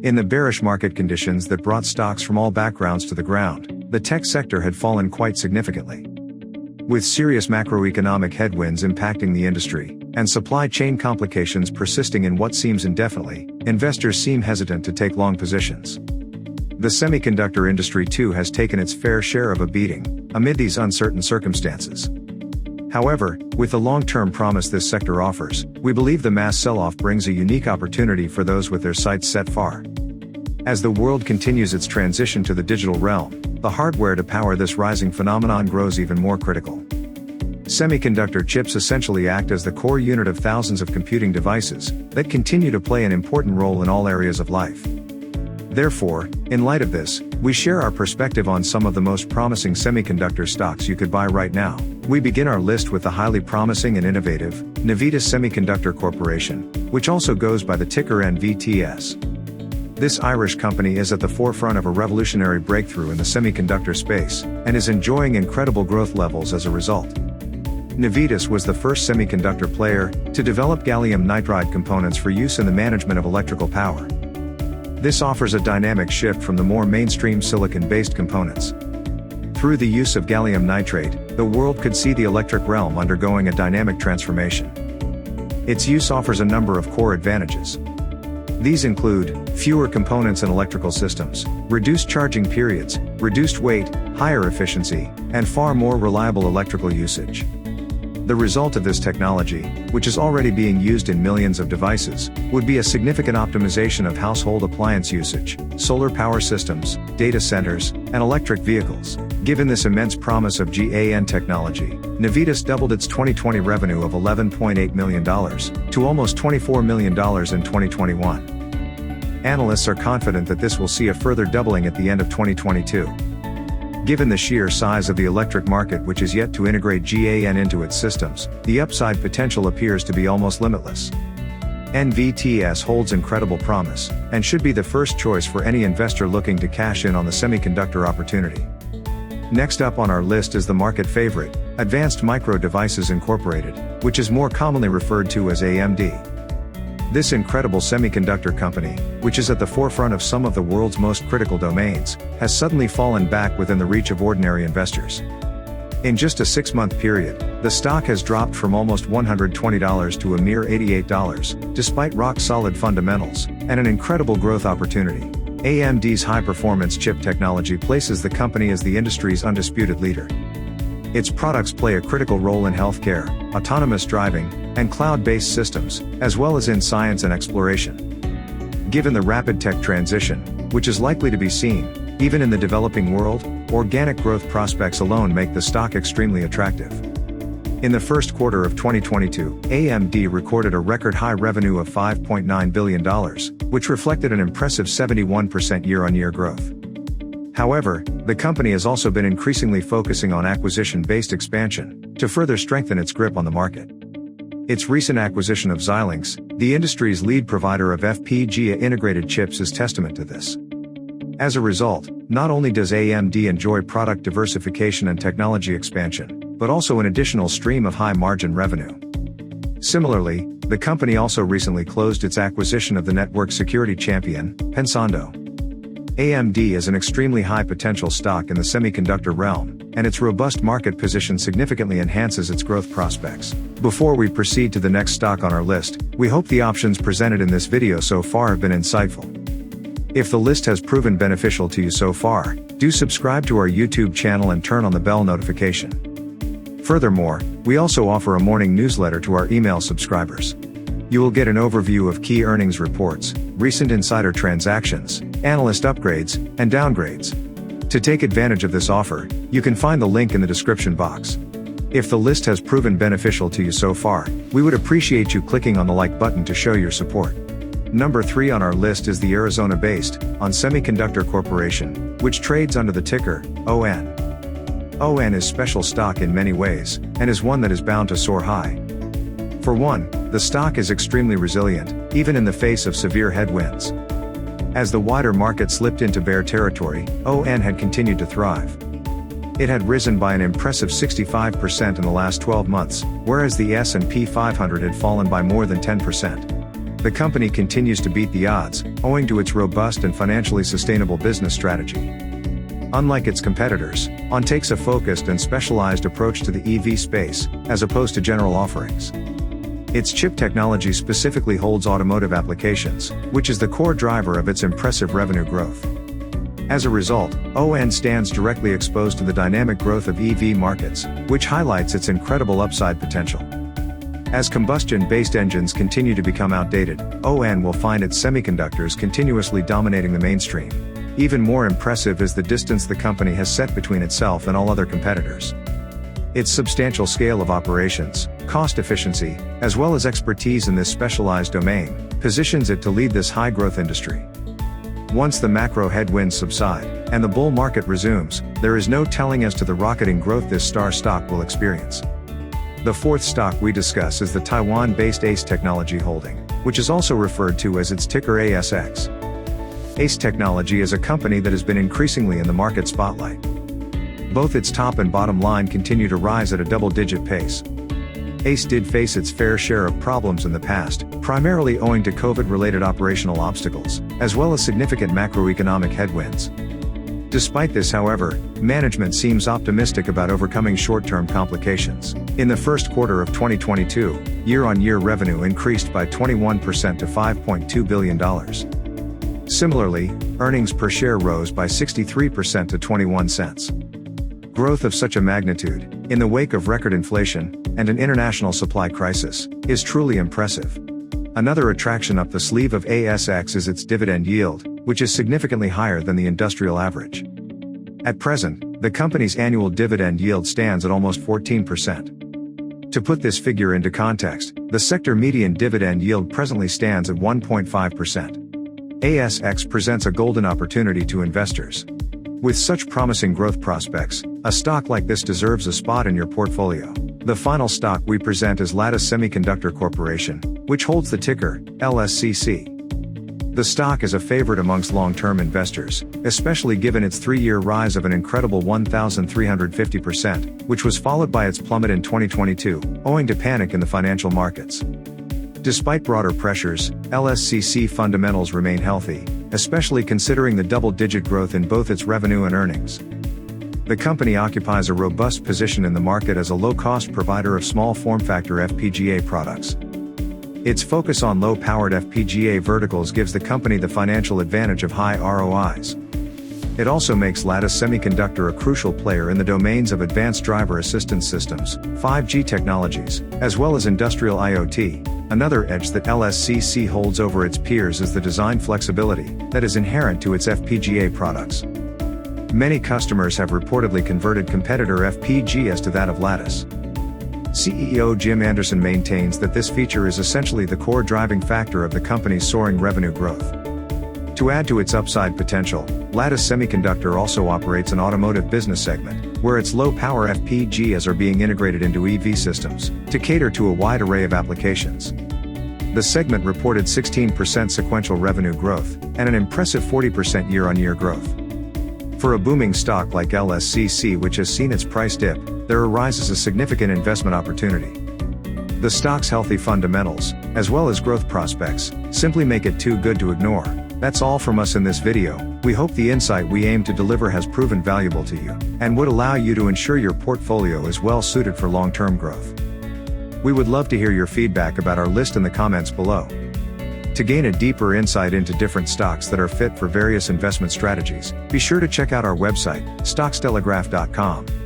In the bearish market conditions that brought stocks from all backgrounds to the ground, the tech sector had fallen quite significantly. With serious macroeconomic headwinds impacting the industry, and supply chain complications persisting in what seems indefinitely, investors seem hesitant to take long positions. The semiconductor industry too has taken its fair share of a beating, amid these uncertain circumstances. However, with the long-term promise this sector offers, we believe the mass sell-off brings a unique opportunity for those with their sights set far. As the world continues its transition to the digital realm, the hardware to power this rising phenomenon grows even more critical. Semiconductor chips essentially act as the core unit of thousands of computing devices that continue to play an important role in all areas of life. Therefore, in light of this, we share our perspective on some of the most promising semiconductor stocks you could buy right now. We begin our list with the highly promising and innovative Navitas Semiconductor Corporation, which also goes by the ticker NVTS. This Irish company is at the forefront of a revolutionary breakthrough in the semiconductor space, and is enjoying incredible growth levels as a result. Navitas was the first semiconductor player to develop gallium nitride components for use in the management of electrical power. This offers a dynamic shift from the more mainstream silicon-based components. Through the use of gallium nitride, the world could see the electric realm undergoing a dynamic transformation. Its use offers a number of core advantages. These include fewer components in electrical systems, reduced charging periods, reduced weight, higher efficiency, and far more reliable electrical usage. The result of this technology, which is already being used in millions of devices, would be a significant optimization of household appliance usage, solar power systems, data centers, and electric vehicles. Given this immense promise of GaN technology, Navitas doubled its 2020 revenue of $11.8 million to almost $24 million in 2021. Analysts are confident that this will see a further doubling at the end of 2022. Given the sheer size of the electric market, which is yet to integrate GaN into its systems, the upside potential appears to be almost limitless. NVTS holds incredible promise, and should be the first choice for any investor looking to cash in on the semiconductor opportunity. Next up on our list is the market favorite, Advanced Micro Devices Incorporated, which is more commonly referred to as AMD. This incredible semiconductor company, which is at the forefront of some of the world's most critical domains, has suddenly fallen back within the reach of ordinary investors. In just a 6-month period, the stock has dropped from almost $120 to a mere $88, despite rock-solid fundamentals and an incredible growth opportunity. AMD's high-performance chip technology places the company as the industry's undisputed leader. Its products play a critical role in healthcare, autonomous driving, and cloud-based systems, as well as in science and exploration. Given the rapid tech transition, which is likely to be seen, even in the developing world, organic growth prospects alone make the stock extremely attractive. In the first quarter of 2022, AMD recorded a record high revenue of $5.9 billion, which reflected an impressive 71% year-on-year growth. However, the company has also been increasingly focusing on acquisition-based expansion to further strengthen its grip on the market. Its recent acquisition of Xilinx, the industry's lead provider of FPGA integrated chips, is testament to this. As a result, not only does AMD enjoy product diversification and technology expansion, but also an additional stream of high-margin revenue. Similarly, the company also recently closed its acquisition of the network security champion, Pensando. AMD is an extremely high-potential stock in the semiconductor realm, and its robust market position significantly enhances its growth prospects. Before we proceed to the next stock on our list, we hope the options presented in this video so far have been insightful. If the list has proven beneficial to you so far, do subscribe to our YouTube channel and turn on the bell notification. Furthermore, we also offer a morning newsletter to our email subscribers. You will get an overview of key earnings reports, recent insider transactions, analyst upgrades, and downgrades. To take advantage of this offer, you can find the link in the description box. If the list has proven beneficial to you so far, we would appreciate you clicking on the like button to show your support. Number 3 on our list is the Arizona-based ASE Semiconductor Corporation, which trades under the ticker ON. ON is special stock in many ways, and is one that is bound to soar high. For one, the stock is extremely resilient, even in the face of severe headwinds. As the wider market slipped into bear territory, ON had continued to thrive. It had risen by an impressive 65% in the last 12 months, whereas the S&P 500 had fallen by more than 10%. The company continues to beat the odds, owing to its robust and financially sustainable business strategy. Unlike its competitors, ON takes a focused and specialized approach to the EV space, as opposed to general offerings. Its chip technology specifically holds automotive applications, which is the core driver of its impressive revenue growth. As a result, ON stands directly exposed to the dynamic growth of EV markets, which highlights its incredible upside potential. As combustion-based engines continue to become outdated, ON will find its semiconductors continuously dominating the mainstream. Even more impressive is the distance the company has set between itself and all other competitors. Its substantial scale of operations, cost efficiency, as well as expertise in this specialized domain, positions it to lead this high-growth industry. Once the macro headwinds subside, and the bull market resumes, there is no telling as to the rocketing growth this star stock will experience. The fourth stock we discuss is the Taiwan-based ASE Technology Holding, which is also referred to as its ticker ASX. ASE Technology is a company that has been increasingly in the market spotlight. Both its top and bottom line continue to rise at a double-digit pace. ASE did face its fair share of problems in the past, primarily owing to COVID-related operational obstacles, as well as significant macroeconomic headwinds. Despite this, however, management seems optimistic about overcoming short-term complications. In the first quarter of 2022, year-on-year revenue increased by 21% to $5.2 billion. Similarly, earnings per share rose by 63% to 21 cents. Growth of such a magnitude, in the wake of record inflation, and an international supply crisis, is truly impressive. Another attraction up the sleeve of ASX is its dividend yield, which is significantly higher than the industrial average. At present, the company's annual dividend yield stands at almost 14%. To put this figure into context, the sector median dividend yield presently stands at 1.5%. ASX presents a golden opportunity to investors. With such promising growth prospects, a stock like this deserves a spot in your portfolio. The final stock we present is Lattice Semiconductor Corporation, which holds the ticker LSCC. The stock is a favorite amongst long-term investors, especially given its 3-year rise of an incredible 1,350%, which was followed by its plummet in 2022, owing to panic in the financial markets. Despite broader pressures, LSCC fundamentals remain healthy, especially considering the double-digit growth in both its revenue and earnings. The company occupies a robust position in the market as a low-cost provider of small form-factor FPGA products. Its focus on low-powered FPGA verticals gives the company the financial advantage of high ROIs. It also makes Lattice Semiconductor a crucial player in the domains of advanced driver assistance systems, 5G technologies, as well as industrial IoT. Another edge that LSCC holds over its peers is the design flexibility that is inherent to its FPGA products. Many customers have reportedly converted competitor FPGAs to that of Lattice. CEO Jim Anderson maintains that this feature is essentially the core driving factor of the company's soaring revenue growth. To add to its upside potential, Lattice Semiconductor also operates an automotive business segment, where its low-power FPGAs are being integrated into EV systems, to cater to a wide array of applications. The segment reported 16% sequential revenue growth, and an impressive 40% year-on-year growth. For a booming stock like LSCC, which has seen its price dip, there arises a significant investment opportunity. The stock's healthy fundamentals, as well as growth prospects, simply make it too good to ignore. That's all from us in this video. We hope the insight we aim to deliver has proven valuable to you, and would allow you to ensure your portfolio is well suited for long-term growth. We would love to hear your feedback about our list in the comments below. To gain a deeper insight into different stocks that are fit for various investment strategies, be sure to check out our website, stockstelegraph.com.